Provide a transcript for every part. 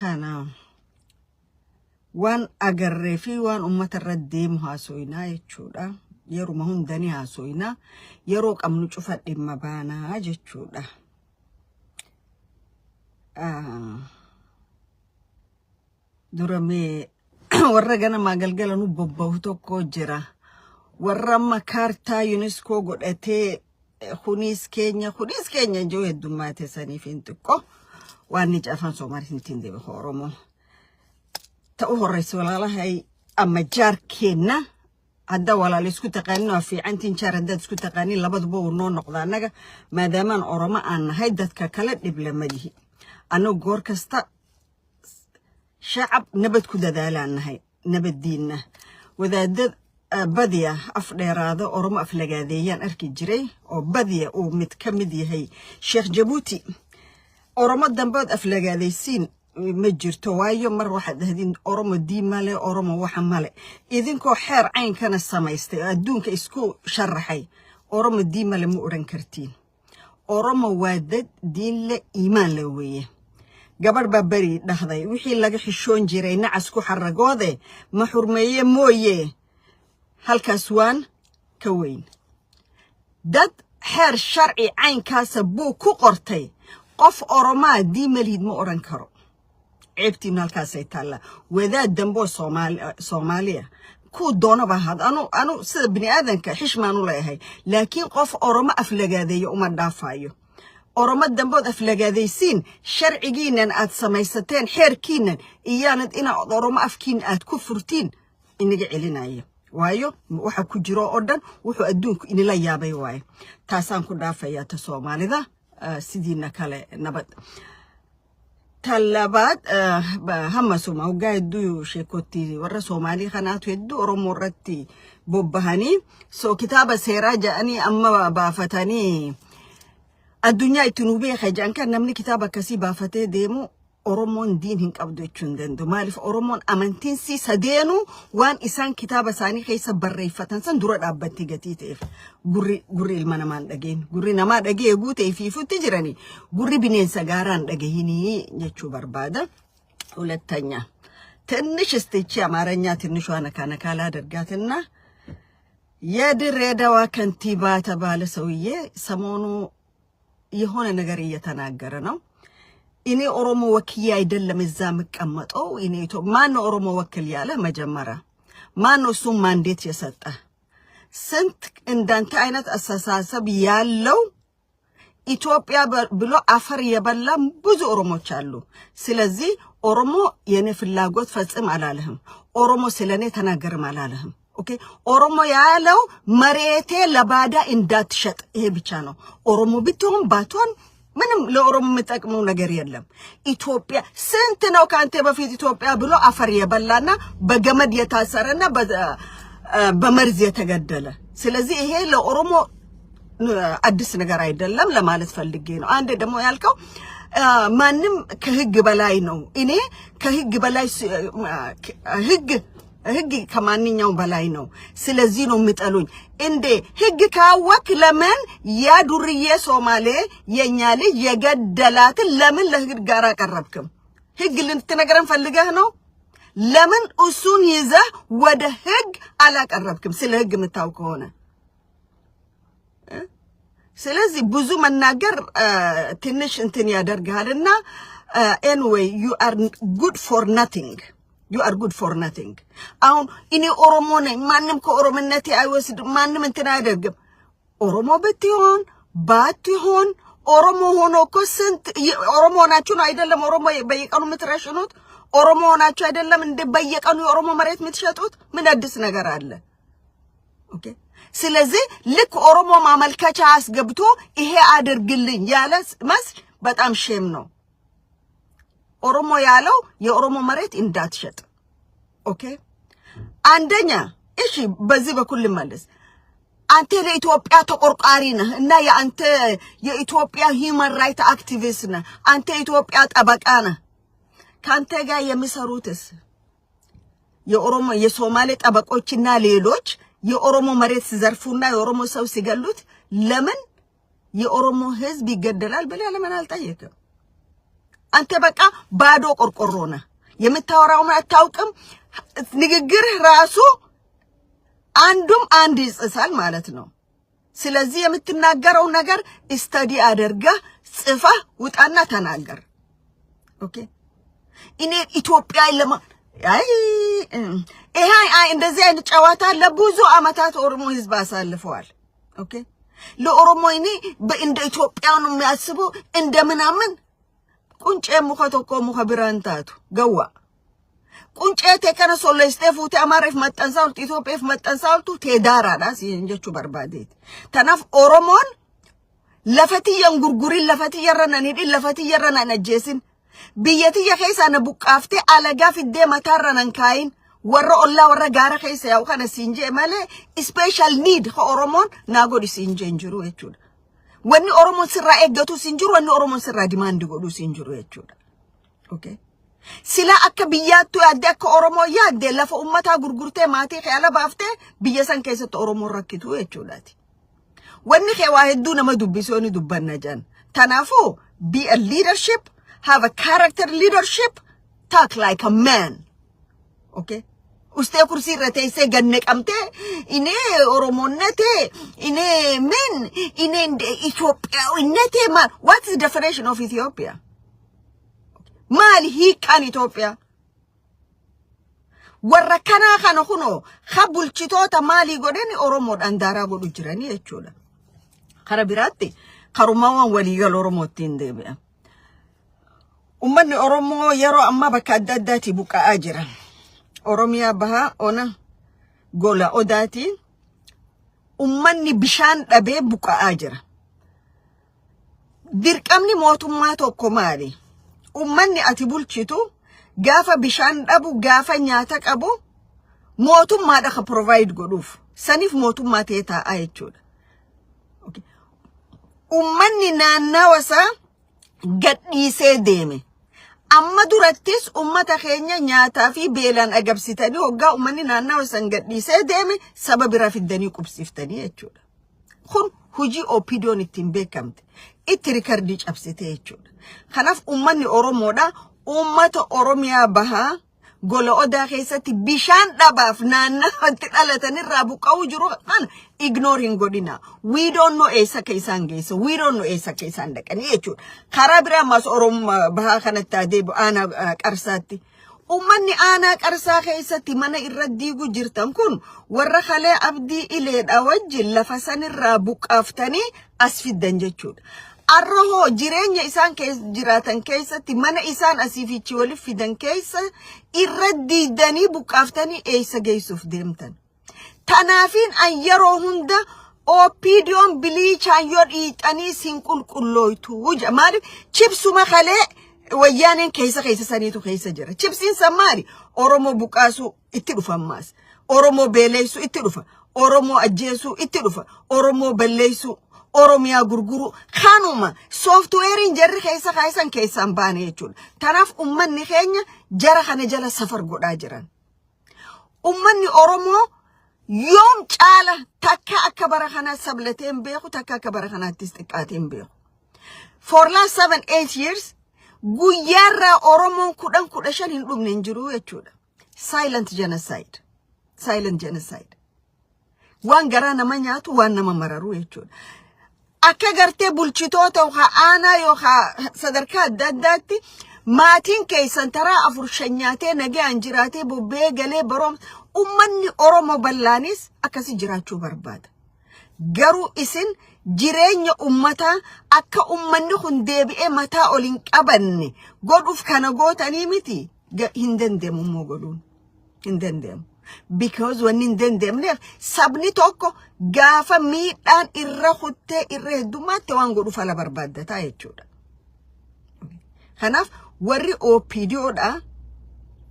أنا وان أجرّي في وان أمة الرديم هاسوينا يتشودا يرو مهون دني هاسوينا يروك أم نشوفت إما بانا يتشودا درامي ورّجنا ما قلقلا نببه توكو جرا ورّما كارتا يونسكو قد أتي خونيس كينيا جو الدمات سني فينتكو وانيج أفان سومار سنتين دي بخورمو تأوه الرسول الله هاي أما جار كينا هدا ولا لسكو تقانينو في عنتين شار هدا سكو تقانين لابد بو نون نقضاناga maadaamaan oroma aan nahay dadka kala dhib lama yihi ano goor kasta shacab nabad ku dadaalaan nahay nabadiina wadaadad badiya af dheeraado oroma aflagaadeeyaan arki jiray oo badiya uu mid ka mid yahay Sheikh Jabuuti oroma dambood aflagaadeysiin ma jirto waayo mar waxa dhahdin oromo diimale oromo waxa male idinkoo xeer cayn kana samaystay adduunka isku sharaxay oromo diimale ma oran kartiin oromo waa dad diin le iimaan le weeye gabar bari dhahday wixii laga xishoon jiray nacas ku xaragoode ma xurmeeye mooye halkaas waan ka weyn dad xeer sharci caynkaas buu ku qortay qof oromaa diimalid ma oran karo عبتي نالكاسي تالا وذا دمبو صوماليا كو دونا بهاد أنو سيد بني آذن كحش ما نولاي هاي لكن قف أورما أفلقاذي يوم الدافايو أورما دمبو أفلقاذي سين شرعي جينا آد سميستين حير كينا إياند إنا أورما أفكين آد كفرتين إني قعلنا إياه وايو وحا كجرو أردن وحو أدونك إني لا يابي واي تاسان كو دافايا تسومالي ذا سيدينا كالي نبات طلبات هم سوما وقاعد دو شيكوتي ورا سومالي خنات يدو أورمو رتي بوبهاني سو كتاب سيرا جاني أما بافتاني الدنيا يتنوبي خجان كان نمني كتابة كسي بافتي ديمو أورمون دين هنك أبدو يتشندن دو مالف أورمون أمانتين سي سدينو وان إسان كتابة ساني خيسا بريفتان سان دورات أبتي قتي تيف قري المنامان دقين قري نما دقي يقو تيفيفو تجراني قري بنين ساقاران دقيني يجو بربادة ولتانيا تنش استيتشي أمارنيا تنشو أنا كان كالا درقاتنا يادر ريدوا كنتيبات بالسوية سمونو يهون نغرية تناقرنا إني أورمو وكيا يدل مزامك أمتو إني تو ما نو أورمو وكيا له مجمرة ما نو سوم مانديت يسطه سنت إندانت عينت أساسا بيالو إثيوبيا بلو أفر يبلم بوز أورمو تشالو سلازي أورمو يعني في اللاغوت فصم على لهم أورمو سلاني تناغرم على لهم اوكي أورمو يالو مريتي لبادا إندات شط إيه بيشانو أورمو بيتهم باتون منم لأورمو متأكمو نجار يلم إثيوبيا سنتنا وكانت بفيت إثيوبيا بلو أفر يبلانا بجمد يتاسرنا بمرز يتجدله سلازي هي لأورمو أدس نجار يدلم لما نتفلقينه عند دمو يالكو مانم كهج بلاينو إني كهج بلاي هج كمان يوم بلاينو سلازينو متقالون إندي هج كاوك لمن يا دورية سومالي ينيالي يجدلات لمن لهج جارا قربكم هج اللي نتنقرن فلقهنو لمن أسون يزه وده هج على قربكم سلهج متاوكونا سلازي بوزو من ناقر تنش انتني أدرقهالنا anyway you are good for nothing you are good for nothing أون إني أورموني مانم كأورمنتي أيوسد مانم انتنا أدرقم أورمو بتيهون باتيهون أورمو هونو كسنت أورمو ناتشون أيدلم أورمو بيقانو متراشنوت أورمو ناتشو أيدلم اندي بيقانو أورمو مريت متشاتوت من أدس نقر الله أوكي سلازي لك أورمو معمل كاچاس قبتو إيه أدرقلين يالس مس بتأم شيمنو أورمو يالو يا أورمو مريت إندات شت أوكي عندنا إيشي بزي بكل مالس أنت لإثيوبيا تقرقارينا إننا يا أنت يا إثيوبيا human right activistنا أنت إثيوبيا أبقانا كانت جاي مساروتس يا أورمو يا سومالي أبقوتشنا ليلوش يا أورمو مريت زرفونا يا أورمو سو سيجلوت لمن يا أورمو هز بيجدلال بلا لمن هالتايك አንተ በቃ ባዶ ቆርቆሮና የምታወራው አታውቅም ንግግር ራሱ አንዱም አንድ ይጽሳል ማለት ነው ስለዚህ የምትናገረው ነገር ስታዲ አድርጋ ጽፋ ውጣና ተናገር ኦኬ እኔ ኢትዮጵያ ለማ አይ እንደዚህ አይነት ጨዋታ ለብዙ አመታት ኦሮሞ ህዝብ አሳልፈዋል ኦኬ ለኦሮሞ እኔ በእንደ ኢትዮጵያ ነው የሚያስበው እንደምናምን ቁንጬ ሙኸቶኮ ሙኸብራንታቱ ገዋ ቁንጬ ተከነሶ ለስቴፉት አማረፍ መጣንሳውት ኢትዮጵያፍ መጣንሳውቱ ተዳራዳስ እንጀቹ በርባዴት ተናፍ ኦሮሞን ለፈትየን ጉርጉሪ ለፈትየረናን ሂድ ለፈትየረናን አጀስን ቢየትየ ኸይሳነ ቡቃፍቴ አለጋ ፍዴ መታረናን ካይን ወረ ኦላ ወረ ጋራ ኸይሳ ያው ከነ ሲንጀ ማለ ስፔሻል ኒድ ኦሮሞን ናጎዲ ሲንጀ እንጅሩ እቹዳ ወኒ ኦሮሞን ስራ ኤገቱ ሲንጅሩ ወኒ ኦሮሞን ስራ ዲማንድ ጎዱ ሲንጅሩ እቹዳ ኦኬ ሲላ አከ ቢያቱ ያደከ ኦሮሞ ያደ ለፈ ኡመታ ጉርጉርቴ ማቲ ኸያለ ባፍቴ ቢየሰን ከይሰት ኦሮሞ ረክቱ እቹዳቲ ወኒ ኸዋህዱ ነመዱ ቢሶኒ ዱበናጃን ተናፎ be a leadership have a character leadership talk like a man okay uste kursi rete se ganne kamte ine oromonete ine men ine Ethiopia inete man what's the definition of Ethiopia mal hi kan Ethiopia warakana kana kuno khabul chitota mali godeni oromo andara godu jirani echola kharabirati kharumawan waligal oromotin debe umman oromo yaro amma bakaddadati buka ajira Oromia baha ona gola odati ummanni bishan dhabe buka ajira dirqamni mootumma tokko maali ummanni ati bulchitu gafa bishan dhabu gafa nyaata qabu mootumma dha provide goduf sanif mootumma teeta ayechuda okay ummanni naannawasa gadhiisee deeme amma durattis ummata keenya nyaata fi beelan agabsitani hogga ummanni naannawa sangadhiisee deeme sababa rafidanii qubsiftanii jechuudha kun hujii opinion ittiin beekamte itti rikardi cabsite jechuudha kanaaf ummanni oromoodha ummata oromiyaa bahaa gola odaa keessatti bishaan dhabaaf naannawatti dhalatanirraa buqqa'uu jiru kan ignoring godina we don't know eessa keessaan geessa we don't know eessa keessaan dhaqanii jechuudha karaa biraa mas oromoo bahaa kanatti adeemu aanaa qarsaatti ummanni aanaa qarsaa keessatti mana irra diigu jirtan kun warra kalee abdii ileedha wajjin lafa sanirraa buqqaaftanii as fiddan jechuudha arroho jireenya isaan jiraatan keessatti mana isaan asiifichi walif fidan keessa irra diidanii buqqaaftanii eessa geessuuf deemtan tanaafin ayyaroo hunda opidion biliichaan yoo dhiixanii sin qulqullooytu maaliif chipsuma kalee wayyaaneen keessa saniitu keessa jira chipsiin samaari oromoo buqqaasuu itti dhufammaas oromoo beeleessuu itti dhufa oromoo ajjeesuu itti dhufa oromoo balleessuu Oromia gurguru kanuma software jarri kaisan kaisan baane jechuudha tanaaf ummanni keenya jara kana jala safar godhaa jiran ummanni oromo yoom caala takka akka bara kana sablateen beeku takka akka bara kanaatti istiqaateen beeku for last 7-8 years guyyaarraa oromoon 10-15 hin dhumne hin jiru jechuudha silent genocide waan garaa nama nyaatu waan nama mararu jechuudha akka gartee bulchitoota ana yo sadarkaa addaatti maatiin keeysan taraa afur shanyaatee nagaan jiraatee bobbee galee baroom ummanni oromo ballaanis akkasi jiraachuu barbaada garuu isin jireenya ummata akka ummanni kun deebi'ee mataa olin qabanne godhuuf kana gootanii miti hin dandeemu moo godhuun hin dandeemu because when in them sabni tokko gaafa miidhaan irra huttee irra heddumaatti waan godhu fala barbaaddataa jechuudha kanaaf warri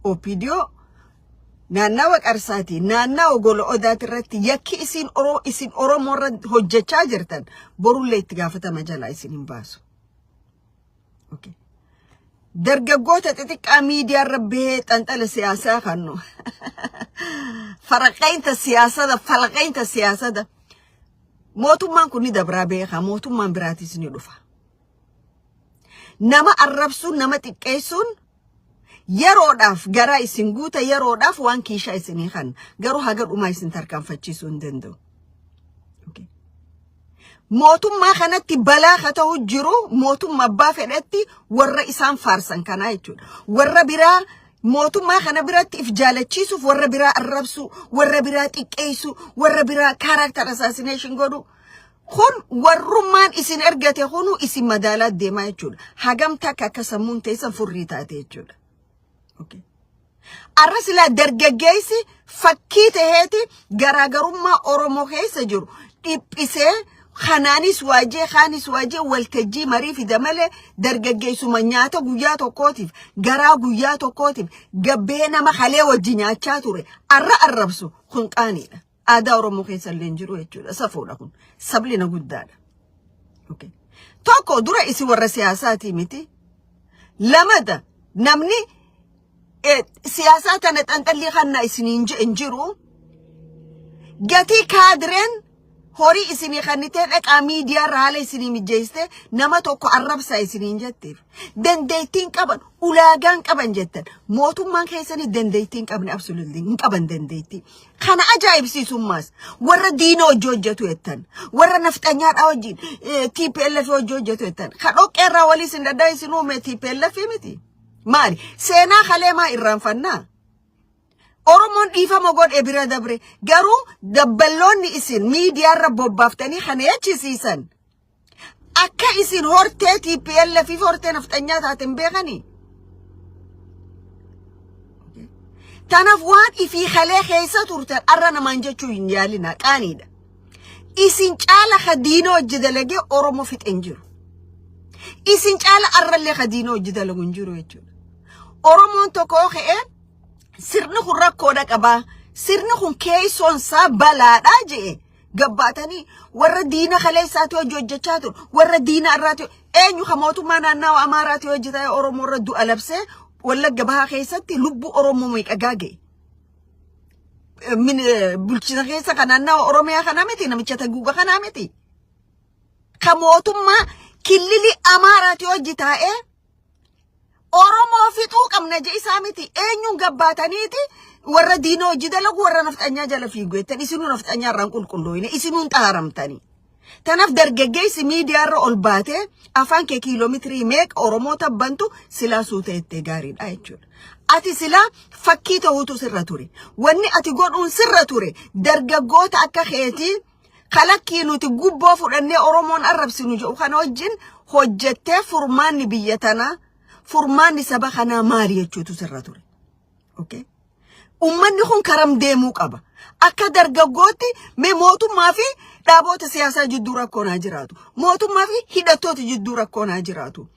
opidio naannawa qarsaati naannawa gola odaati irratti yakki isin oromoo irratti hojjechaa jirtan borullee itti gaafatama jalaa isin hin baasu okay dargaggoota xixiqqaa miidiyaa irra bahee xanxala siyaasaa kannu falaqaynta siyaasada mootummaan kun ni dabraa beekaa mootummaan biraatis ni dhufa nama arrabsuun nama xiqqeessuun yeroodhaaf garaa isin guuta yeroodhaaf waan kiishaa isinii kan garuu haga dhumaa isin tarkaanfachiisuu hin danda'u. Mootummaa kanatti balaa ka ta'u jiru mootummaa abbaa fedhatti warra isaan faarsan kanaa jechuudha. Warra biraa mootummaa kana biratti if jaalachiisuuf warra biraa arrabsu, warra biraa xiqqeessu, warra biraa character assassination godhu. Kun warrummaan isin ergate kunu isin madaalaa deemaa jechuudha. Hagam takka akka sammuun teessan furrii taate jechuudha. Arra silaa dargaggeessi fakkii taheeti garaagarummaa Oromoo keessa jiru dhiphisee kanaanis waajee waltajjii marii fida malee dargaggeessuma nyaata guyyaa tokkootiif garaa guyyaa tokkootiif gabbee nama halee wajji nyaachaa ture arra arrabsu kun qaaniidha. Aadaa Oromoo keessa illee jiru jechuudha. Safuudha kun sablina guddaadha. Tokko dura isi warra siyaasaati miti. Lamada namni siyaasaa tana xanxallii kannaa isiniin jiru gatii kaadireen horii isinii kannitee dhaqaa miidiyaa raala isinii mijjeeste nama tokko arrabsaa isiniin jetteef dandeettiin qaban ulaagaan qaban jettan mootummaan keessanii dandeettiin qabne absolutely hin qaban dandeettii kana ajaa'ibsiisummaas warra diina hojii hojjetu jettan warra nafxanyaadhaa wajjin TPLF hojii hojjetu jettan ka dhoqqeerraa walii isin daddaa isin uume TPLF miti maali seenaa kaleemaa irraanfannaa Oromon dhiifama godhe bira dabre garuu dabballoonni isin miidiyaarra bobbaaftanii kana yachisiisan akka isin hortee TPLF fi hortee nafxanyaa taateen beekanii. Tanaaf waan ifii kalee keessa turtan arra namaan jechuu hin yaalina qaaniidha. Isin caala khadiinoo hojii dalagee Oromoo fixeen jiru. Isin caala arrallee khadiinoo hojii dalagu hin jiru jechuudha. Oromoon tokko ka'ee sirni kun rakkoodha qaba. Sirni kun keessoon saa balaadha jee gabbaatanii warra diina kaleessaati hojii hojjechaa ture warra diina irraati eenyu ka mootummaa naannawaa Amaaraati hojjetaa Oromoo irra du'a labsee Wallagga Bahaa keessatti lubbuu Oromoo meeqa gaage. Bulchiinsa keessa kan naannawaa Oromiyaa kana miti namicha taguuga kana miti. Ka mootummaa kilili Amaaraati hojjetaa'ee Oromoo fixuu qabna je isaa miti eenyuun gabbaataniiti warra diina hojii dalagu warra nafxanyaa jala fiigu jettan isinuu nafxanyaa irraan qulqullooyine isinuun xaaramtanii. Tanaaf dargaggeessi miidiyaarra ol baatee afaan kee kiiloomeetirii meeqa Oromoo tabbantu silaa suuta jettee gaariidha jechuudha. Ati silaa fakkii ta'uutu sirra ture. Wanni ati godhuun sirra ture dargaggoota akka keetii kalakkii nuti gubboo fudhannee Oromoon arrabsinu jedhu kana wajjin hojjettee furmaanni biyya tanaa furmaanni saba kanaa maali jechuutu sirra ture. Ummanni kun karam deemuu qaba. Akka dargaggootti mee mootummaa fi dhaaboota siyaasaa jidduu rakkoonaa jiraatu. Mootummaa fi hidhattoota jidduu rakkoonaa jiraatu.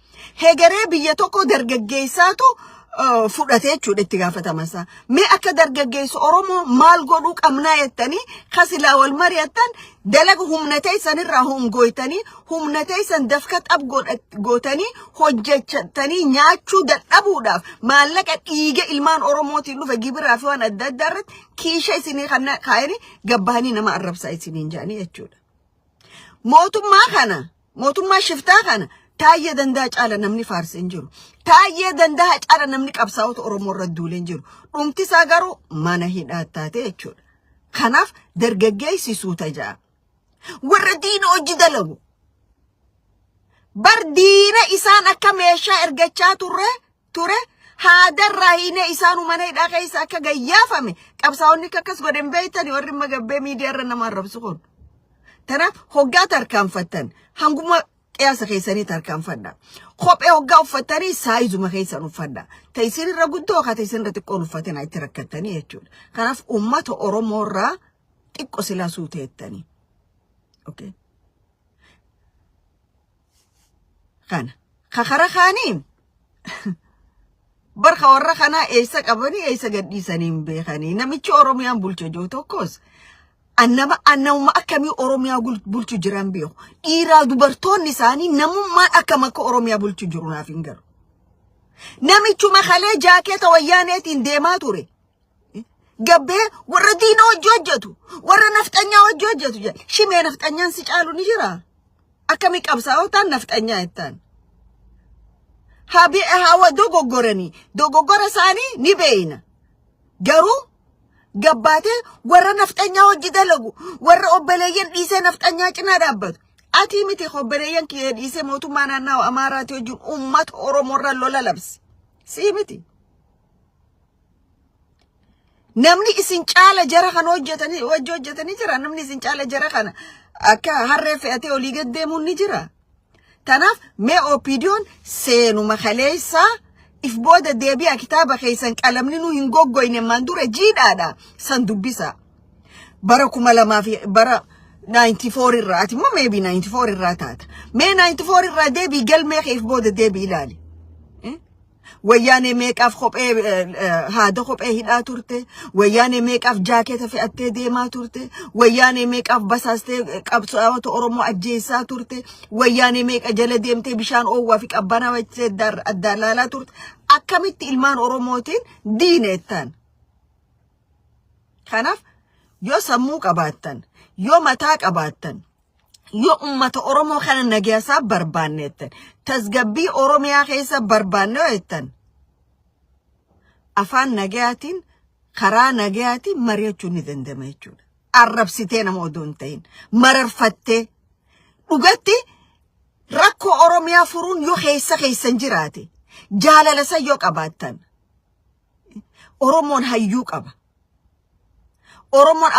Hegeree biyya tokko dargaggeessaatu fudhatee jechuudha itti gaafatamansaa. Mee akka dargaggeessu Oromoo maal godhuu qabnaa jettanii kasilaa wal mari'attan dalaga humnatee sanirraa hongoytanii humnatee san dafka xab gootanii hojjechatanii nyaachuu dadhabuudhaaf maallaqa dhiiga ilmaan Oromootiin dhufe gibiraa fi waan adda addaa irratti kiisha isinii kan kaa'anii gabbahanii nama arrabsaa isiniin jedhanii jechuudha. Mootummaa kana mootummaa shiftaa kana Taayyee danda'a caala namni faarse hin jiru. Taayyee danda'a caala namni qabsaa'ota Oromoo irra duulee hin jiru. Dhumti isaa garuu mana hidhaa taate jechuudha. Kanaaf dargaggeessi suuta ja'a. Warra diina hojii dalagu. Bar diina isaan akka meeshaa ergachaa ture haadarraa hiine isaanu mana hidhaa keessa akka gayyaafame qabsaa'onni akkas godhan beeytanii warri magabbee miidiyaarra nama arrabsu kun. Tanaaf hoggaa tarkaanfattan hanguma qiyaasa keessanii tarkaanfadha. Kophee hoggaa uffatanii saayizuma keessan uffadha. Ta'isiin irra guddoo haa ta'isiin irra xiqqoon uffatanii itti rakkattanii jechuudha. Kanaaf uummata Oromoo irraa xiqqoo silaa suuteettanii. Kana kakara kaanii barka warra kanaa eessa qabanii eessa gadhiisanii hin beekanii namichi Oromiyaan bulchu jiru tokkos. Annama akkamii Oromiyaa bulchu jiran beeku. Dhiiraa dubartoonni isaanii namummaan akkam akka Oromiyaa bulchu jiru naaf hin galu. Namichuma kalee jaakeeta wayyaaneetiin deemaa ture. Gabbee warra diina hojii hojjetu. Warra nafxanyaa hojii hojjetu jedha. Shimee nafxanyaan si caalu ni jira. Akkamii qabsaa'otaan nafxanyaa jettaan. habi hawa dogoggora isaanii ni beeyna garuu gabbaate warra nafxanyaa hojii dalagu warra obboleeyyan dhiisee nafxanyaa cinaa dhaabbatu ati miti obboleeyyan kee dhiisee mootummaa naannoo Amaaraati wajjin uummata Oromoorra lola labsi si miti namni isin caala jara kan hojjetanii jira namni isin caala jara kana akka harree fe'atee olii gad deemuun ni jira tanaaf mee opiidiyoon seenuma kaleessa if booda deebi'a kitaaba keessan qalamni nu hin goggoyne man dura jiidhaadha san dubbisa bara 2000 bara 94 irraa ati immoo maybe 94 irraa taata mee 94 irraa deebii galmee if booda deebii ilaali wayyaane meeqaaf haada kophee hidhaa turte wayyaane meeqaaf jaaketa fe'attee deemaa turte wayyaane meeqaaf basaastee qabsaa'ota Oromoo ajjeessaa turte wayyaane meeqa jala deemtee bishaan oowwaa fi qabbana wachee adda laalaa turte akkamitti ilmaan Oromootiin diineettan kanaaf yoo sammuu qabaattan yoo mataa qabaattan yoo ummata Oromoo kana nagaasaa barbaanneettan tasgabbii Oromiyaa keessa barbaanneettan afaan nagaatiin karaa nagaatiin mari'achuun ni danda'ama jechuudha arrabsitee nama odoon ta'in mararfattee dhugatti rakkoo Oromiyaa furuun yoo keessan jiraate jaalala san yoo qabaattan Oromoon hayyuu qaba Oromoon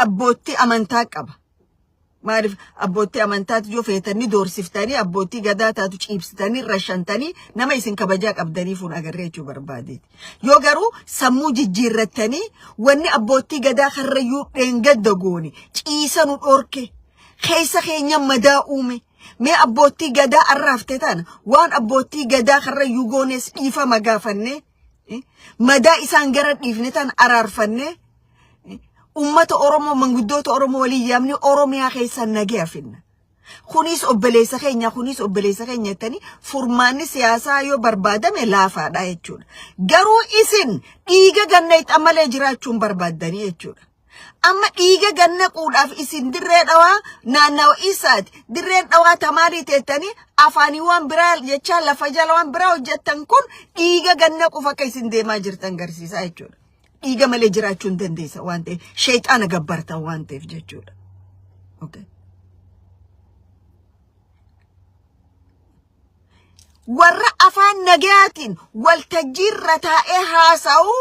abbootii amantaa qaba maaliif abbootii amantaati yoo feetanii doorsiftanii abbootii gadaa taatu ciibsitanii rashantanii nama isin kabajaa qabdanii fuun agarree jechuu barbaadeeti yoo garuu sammuu jijjiirrattanii wanni abbootii gadaa karrayyuu dheengadda goone ciisanu dhorke keessa keenya madaa uume mee abbootii gadaa arraafte tana waan abbootii gadaa karrayyuu goones dhiifama gaafanne madaa isaan gara dhiifne tan araarfanne ummata Oromoo manguddoota Oromoo walii yaamni Oromiyaa keessa nagee afinna kunis obboleessa keenya jettanii furmaanni siyaasaa yoo barbaadame laafaadha jechuudha garuu isin dhiiga ganna itti amalee jiraachuun barbaaddanii jechuudha amma dhiiga ganna quudhaaf isin dirree dhawaa naannawa isaati dirreen dhawaa tamaarii teettanii afaanii waan biraa jechaa lafa jala waan biraa hojjettan kun dhiiga ganna qufa akka isin deemaa jirtan garsiisaa jechuudha dhiiga malee jiraachuun dandeessa waan ta'eef sheexaana gabbartan waan ta'eef jechuudha okay warra afaan nagaatiin waltajjiirra taa'ee haasa'u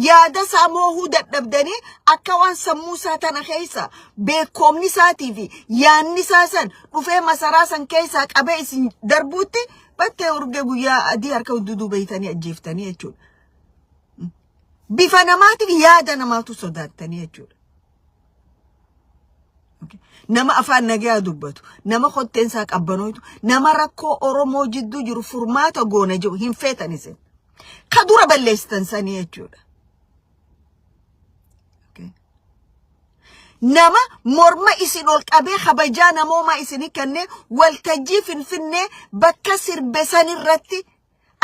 yaada samoohuu dadhabdanii akka waan sammuu isaa tana keessa beekomni isaatii fi yaanni isaa san dhufee masaraa san keessaa qabee isin darbuutti battee urge guyyaa adii harka hudduu baytanii ajjeeftanii jechuudha bifa namaatiif yaada namaatu sodaattanii jechuudha nama afaan nagaa dubbatu nama hotteensaa qabbanootu nama rakkoo Oromoo jidduu jiru furmaata goona jiru hin feetan isin ka dura balleessitan sanii jechuudha nama morma isin ol qabee kabajaa namoomaa isinii kennee waltajjii Finfinnee bakka sirbe sanirratti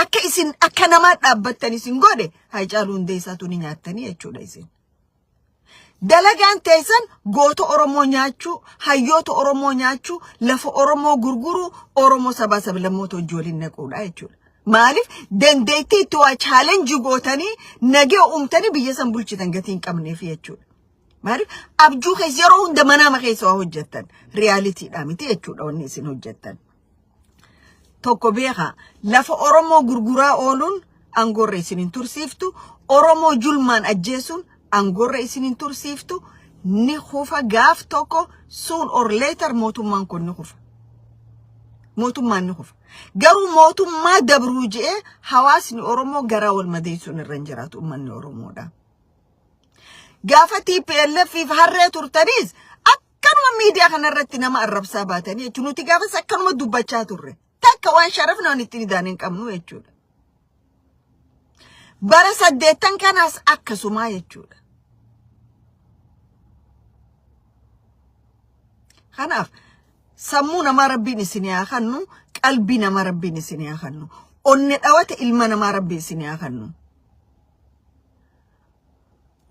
akka isin akka nama dhaabbattan isin godhe Haacaaluu Hundeessaatu ni nyaattanii jechuudha isin dalagaan teessan goota Oromoo nyaachuu hayyoota Oromoo nyaachuu lafa Oromoo gurguruu Oromoo sabaa sablammoota wajjin naquudha jechuudha maaliif dandeettii itti waa challenge gootanii nagee uumtanii biyya san bulchitan gatiin qabneef jechuudha maaliif abjuu keessa yeroo hunda manama keessa waa hojjettan realityidha miti jechuudha wanni isin hojjettan tokko beeka lafa Oromoo gurguraa ooluun angorre isinin tursiiftu Oromoo julmaan ajjeesuun angorre isinin tursiiftu ni khufa gaaf tokko soon or later mootummaan kun ni khufa mootummaan ni khufa garuu mootummaa dabruu je'e hawaasni Oromoo garaa wal madeessuun irra jiraatu uummanni Oromoodha gaafa TPLF fi harree turtanis akkanuma miidiyaa kanarratti nama arrabsaa baatanii jechuun nuti gaafas akkanuma dubbachaa turre takka waan sharafna waan itti nidaaniin qabnu jechuudha bara 8 kanaas akkasuma jechuudha kanaaf sammuu nama rabbiin isinii haa kennu qalbii nama rabbiin isinii haa kennu onne dhawata ilma nama rabbiin isinii haa kennu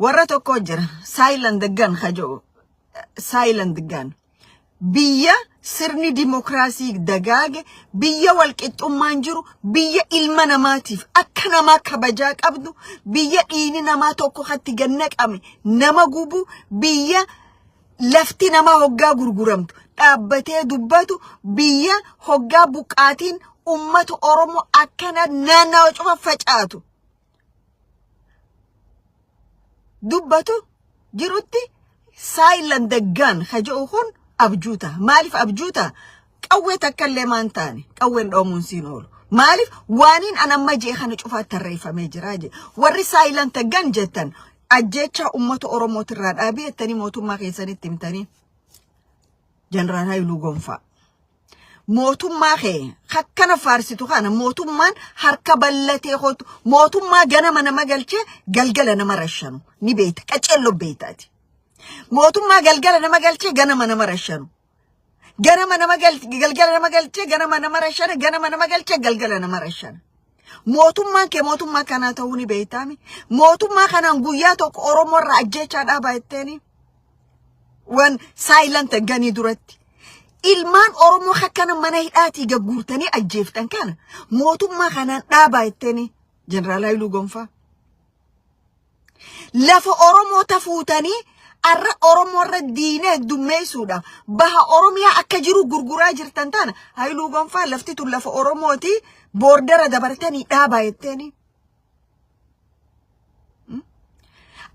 warra tokko jira silent gun kajoo silent gun biyya sirni demokraasii dagaage biyya walqixxummaan jiru biyya ilma namaatiif akka namaa kabajaa qabdu biyya dhiini namaa tokko hatti gannaqame nama gubu biyya lafti namaa hoggaa gurguramtu dhaabbatee dubbatu biyya hoggaa buqaatiin ummata oromoo akkana naannoo cufa facaatu dubbatu jirutti silent daggan hajo'uun abjuuta maalif abjuuta qawwee takkallee maan taane qawween dhoomuun siin oolu maalif waaniin anamma jee kana cufaa tarreeffamee jira je warri silent daggan jettan ajjecha ummata oromootirraa dhaabii ettanii mootummaa keessanitti himtanii Jeneraal Haayiluu Gonfaa mootummaa kee hakkana faarsitu kana mootummaan harka ballatee hootu mootummaa ganama nama galchee galgala nama rashanu ni beeta qaceello beetaati mootummaa galgala nama galchee ganama nama rashanu ganama nama galgala nama galchee ganama nama rashanu ganama nama galchee galgala nama rashanu mootummaan kee mootummaa kana ta'uu ni beetaami mootummaa kanaan guyyaa tokko oromoo irraa ajjechaa dhaabaa etteeni wan silent ganii duratti ilmaan oromoo hakkana mana hidhaatii gagguurtanii ajjeeftan kana mootummaa kanaan dhaabaa etteeni Jeneraal Haayiluu Gonfaa lafa oromoo tafuutanii arra oromoo irra diinee dummeessuudha baha oromiyaa akka jiru gurguraa jirtan tana Haayiluu Gonfaa lafti tun lafa oromooti boordara dabartanii dhaabaa etteeni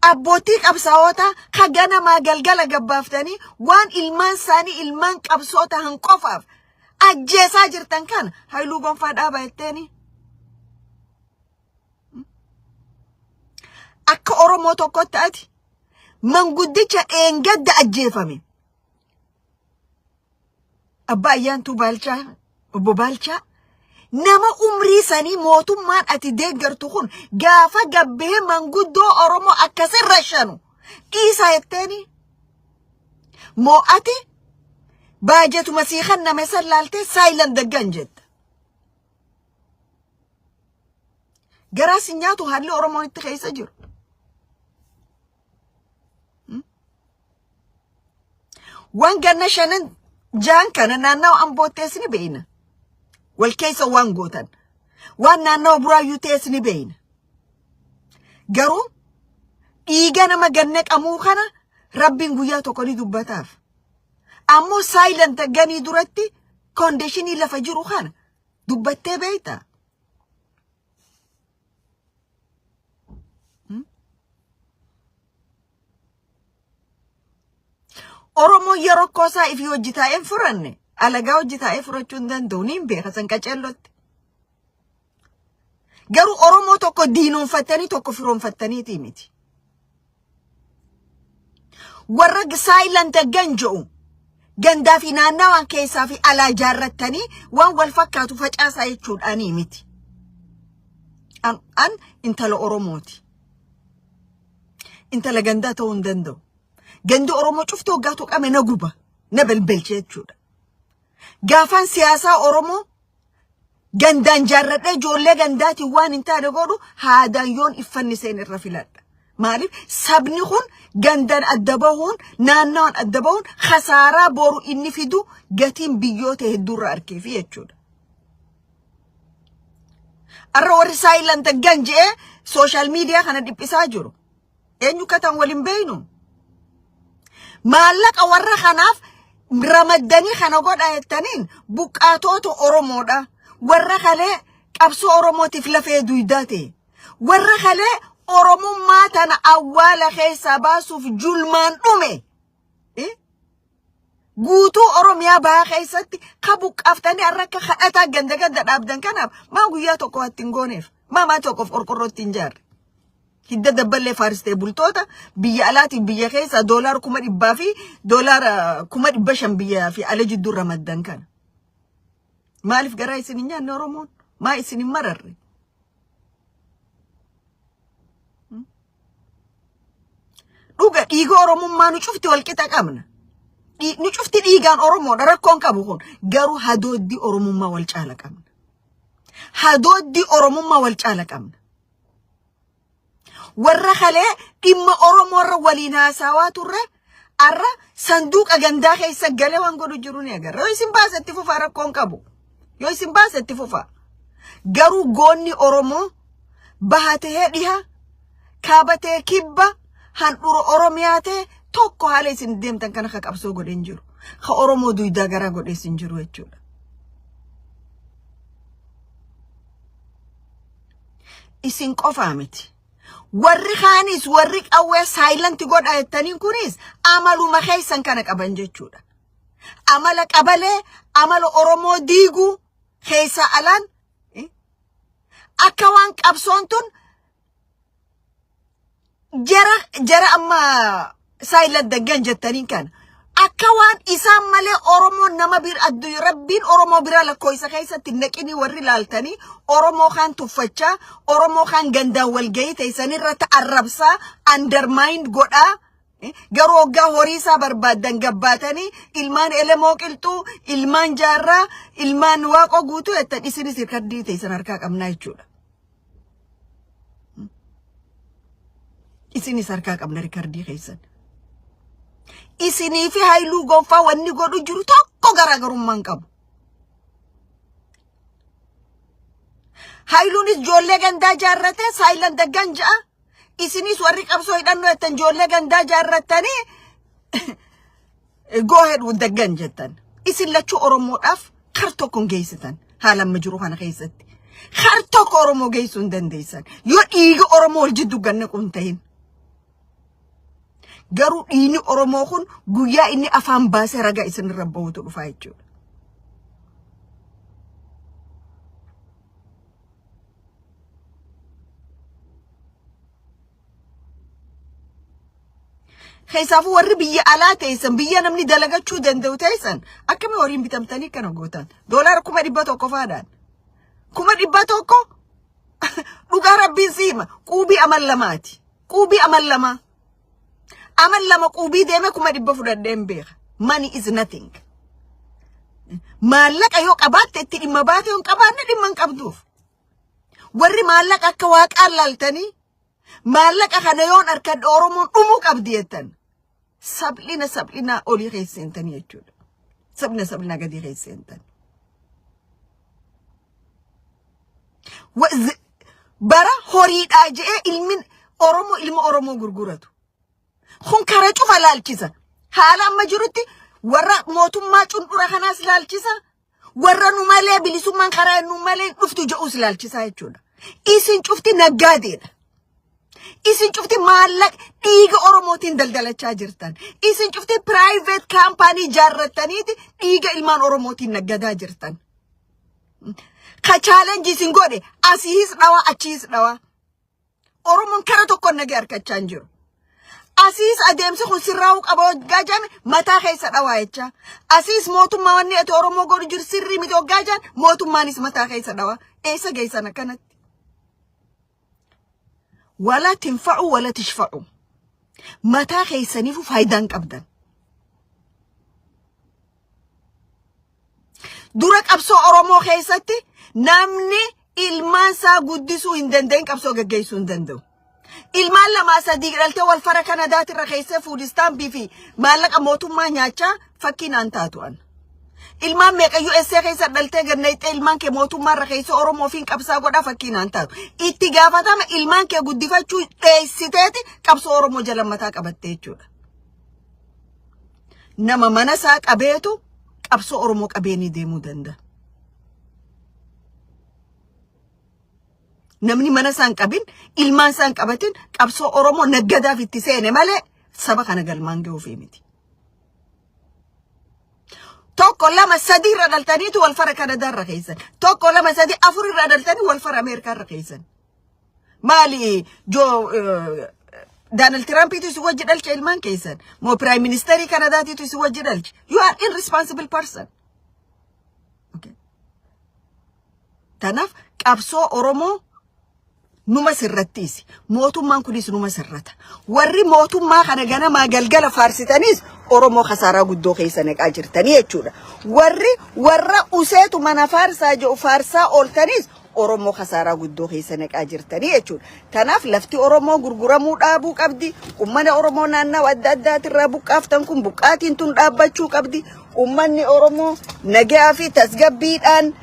abbootii qabsaa'oota hagana galgala gabbaaftanii waan ilmaan saanii ilmaan qabsoota hanqofaaf ajjeesaa jirtan kana Haayiluu Gonfaa dhaabaa etteeni akka oromoo tokkotti ati manguddicha eengadda ajjeefame abba ayyaantuu baalchaa obbo Baalchaa nama umrii sanii mootummaan ati deeggartu kun gaafa gabbee manguddoo oromoo akkasin rashanu dhiisaa etteeni moo ati baajetu masiikan nama san laaltee silent daggan jetta garaas nyaatu haalli oromoon itti keessa jiru waan ganna shanan jaan kana naannawa ambootees ni beeyna wal keessa waan gootan waan naannawa buraayyuu tees ni beeyna garuu dhiiga nama gannaqamuu kana rabbiin guyyaa tokko ni dubbataaf ammoo silent ganii duratti conditionii lafa jiru kana dubbattee beeyta oromoo yeroo koosaa ifi hojjitaa'een furanne alagaa hojjitaa'ee furachuu hin danda'u niin beeka san qaceellotti garuu oromoo tokko diinoonfattanii tokko firoonfattaniitii miti warra silent gan jedhu gandaa fi naannawaan keessaa fi alaa jaarrattanii waan wal fakkaatu facaasaa jechuudhaanii miti an intala oromooti intala gandaa ta'uu hin danda'u gandi oromoo cuftuu hoggaatu qame na guba na belbelchee jechuudha gaafaan siyaasaa oromoo gandaan jaarradhee ijoollee gandaati waan hin taane godhu haadaan yoon iffanniseen irra filadha maaliif sabni kun gandaan adda bahuun naannawaan adda bahuun khasaaraa boru inni fidu gatiin biyyoota hedduurra arkeefi jechuudha arra warri silent gan jedhee social media kana dhiphisaa jiru eenyu katan waliin beeynu maallaqa warra kanaaf ramaddanii kana godha jettaniin buqqaatoota oromoodha warra kalee qabsoo oromootiif lafee duydaa ta'e warra kalee oromummaa tana awwaala keessaa baasuuf julmaan dhume guutuu oromiyaa bahaa keessatti ka buqqaaftanii har'a akka kadhataa ganda dhaabdan kanaaf maa guyyaa tokko hattiin gooneef maa tokkoof qorqorrootti hin jaarre hidda dabballee faaristee bultoota biyya alaatiif biyya keessa $100,000 fi $500,000 biyya fi ala jidduu ramaddan kana maaliif garaa isin hin nyaanne oromoon maa isin hin mararre dhuga dhiiga oromummaa nu cufti walqixa qabna nu cufti dhiigaan oromoodha rakkoon qabu kun garuu hadooddi oromummaa wal caala qabna hadooddi oromummaa wal caala qabna warra kalee dhimma oromoorra waliin haasawaa turre arra sanduuqa gandaa keessa galee waan godhu jiru ni agarra. Yoo isin baasetti fufa rakkoon qabu. Yoo isin baasetti fufa. Garuu goonni Oromoo bahatee dhiha kaabatee kibba handhuura Oromiyaa ta'e tokko haala isin deemtan kana ka qabsoo godhen jiru. Ka Oromoo duydaa garaa godheessin jiru jechuudha. Isin qofaa miti. Warri khaanis warri qawwee silent godha jettaniin kunis amaluma keessan kana qaban jechuudha. Amala qabalee amala Oromoo diiguu keessa alaan akka waan qabsoon tun jara amma silent daggan jettaniin kana akka waan isaan malee Oromoo nama bir addu rabbiin Oromoo bira lakkoo isa keessatti naqini warri laaltanii Oromoo kan tuffachaa Oromoo kan gandaan walgahii teessan irratti arrabsaa undermine godhaa garuu hoggaa horii isaa barbaadan gabbaatanii ilmaan elemoo qilxuu ilmaan jaarraa ilmaan waaqoo guutuu jettan isinis hirkardii teessan harkaa qabnaa jechuudha. Isinis harkaa qabna hirkardii keessan. Isinii fi Haayiluu Gonfaa wanni godhu jiru tokko garaagarummaan qabu. Haayiluunis ijoollee gandaa jaarrate silent daggan ja'a. Isinis warri qabsoo hidhannoo jettan ijoollee gandaa jaarrattanii go ahead with daggan jettan. Isin lachuu Oromoodhaaf kar tokkoon geessitan haala amma jiru kana keessatti. Kar tokko Oromoo geessuu hin dandeessan. Yoo dhiiga Oromoo wal jiddu ganna quntahin. Garuu dhiini Oromoo kun guyyaa inni afaan baasee ragaa isin irra bahuutu dhufaa jechuudha. Keessaafuu warri biyya alaa teessan biyya namni dalagachuu danda'u teessan akkami horiin bitamtanii kana gootan $100 faadhaan 100 dhugaa rabbiin siima quubii amal lamaati quubii amal lamaa. Amal lama quubii deeme 100 fudhadheen beeka. Money is nothing. Maallaqa yoo qabaatte itti dhimma baate yoo qabaanne dhimma hin qabduuf. Warri maallaqa akka waaqaan laaltanii maallaqa kana yoon harkadhe Oromoon dhumuu qabdi jettan. Sablina olii keesseentanii jechuudha. Sablina gadii keesseentan. Bara horiidhaa je'ee ilma Oromoo gurguratu. Kun kara cufa laalchisa. Haala amma jirutti warra mootummaa cundura kanaas laalchisa. Warra nu malee bilisummaan karaa nu malee dhuftu je'us laalchisa jechuudha. Isin cufti naggaadeedha. Isin cufti maallaqa dhiiga Oromootiin daldalachaa jirtan. Isin cufti private company jaarrattaniiti dhiiga ilmaan Oromootiin naggadaa jirtan. Ka challenge isin godhe asiis dhawa achiis dhawa. Oromoon kara tokko nagee harkachaa hin jiru. Asis adeemsi kun sirraa'uu qaba hoggaa jame mataa keessa dhawaa jecha. Asis mootummaa wanni ati Oromoo godhu jiru sirrii miti hoggaa jaan mootummaanis mataa keessa dhawaa. Eessa geessan akkanatti? Wala tinfa'u wala tishfa'u. Mataa keessaniifu faayidaan qabdan. Dura qabsoo Oromoo keessatti namni ilmaan isaa guddisuu hin danda'in qabsoo gaggeessuu hin danda'u. Ilmaan lama sadii dhalte wal fara Kanadaati irra keessee fuudistaan bifi maallaqa mootummaa nyaachaa fakkiin aan taatu'an. Ilmaan meeqa USA keessa dhalte gannayittee ilmaan kee mootummaa irra keessee Oromoo fiin qabsaa godhaa fakkiin aan taatu. Itti gaafatama ilmaan kee guddifachuu dheessiteeti qabsoo Oromoo jala mataa qabatte jechuudha. Nama mana isaa qabeetu qabsoo Oromoo qabeenii deemuu danda'a. Namni mana isaan qabin ilmaan isaan qabatin qabsoo Oromoo naggadaaf itti seene malee saba kana galmaan ga'uuf miti. Tokko lama sadii irra dhaltaniitu wal fara Kanadaa irra keessan. Tokko lama sadii afur irra dhaltanii wal fara Ameerikaa irra keessan. Maali Donald Trumpiitu isin wajji dhalche ilmaan keessan. Moo Prime Ministerii Kanadaatiitu isin wajji dhalche. You are irresponsible person. Okay. Tanaaf qabsoo Oromoo numa sirrattiisi. Mootummaan kunis numa sirrata. Warri mootummaa kana ganamaa galgala faarsitanis Oromoo khasaaraa guddoo keessa naqaa jirtanii jechuudha. Warra useetu mana faarsaa jedhu faarsaa ooltanis Oromoo khasaaraa guddoo keessa naqaa jirtanii jechuudha. Kanaaf lafti Oromoo gurguramuu dhaabuu qabdi. Ummata Oromoo naannoo adda addaatirraa buqqaaftan kun buqqaatiin tun dhaabbachuu qabdi. Ummanni Oromoo nagaa fi tasgabbiidhaan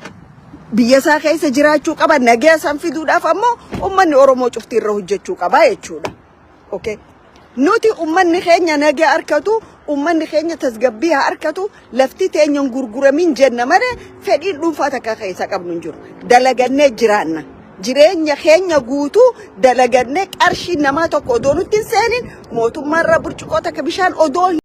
biyya isaa keessa jiraachuu qaba. Nagaa san fiduudhaaf ammoo ummanni Oromoo cuftiirra hojjechuu qaba jechuudha. Okay. Nuti ummanni keenya nagaa arkatu, ummanni keenya tasgabbii arkatu, lafti teenya gurguramin jenna malee fedhiin dhuunfaa takka keessa qabnu hin jiru. Dalagannee jiraanna. Jireenya keenya guutuu dalagannee qarshii namaa tokko odoo nutti hin seenin mootummaarraa burcuqoo takka bishaan odoo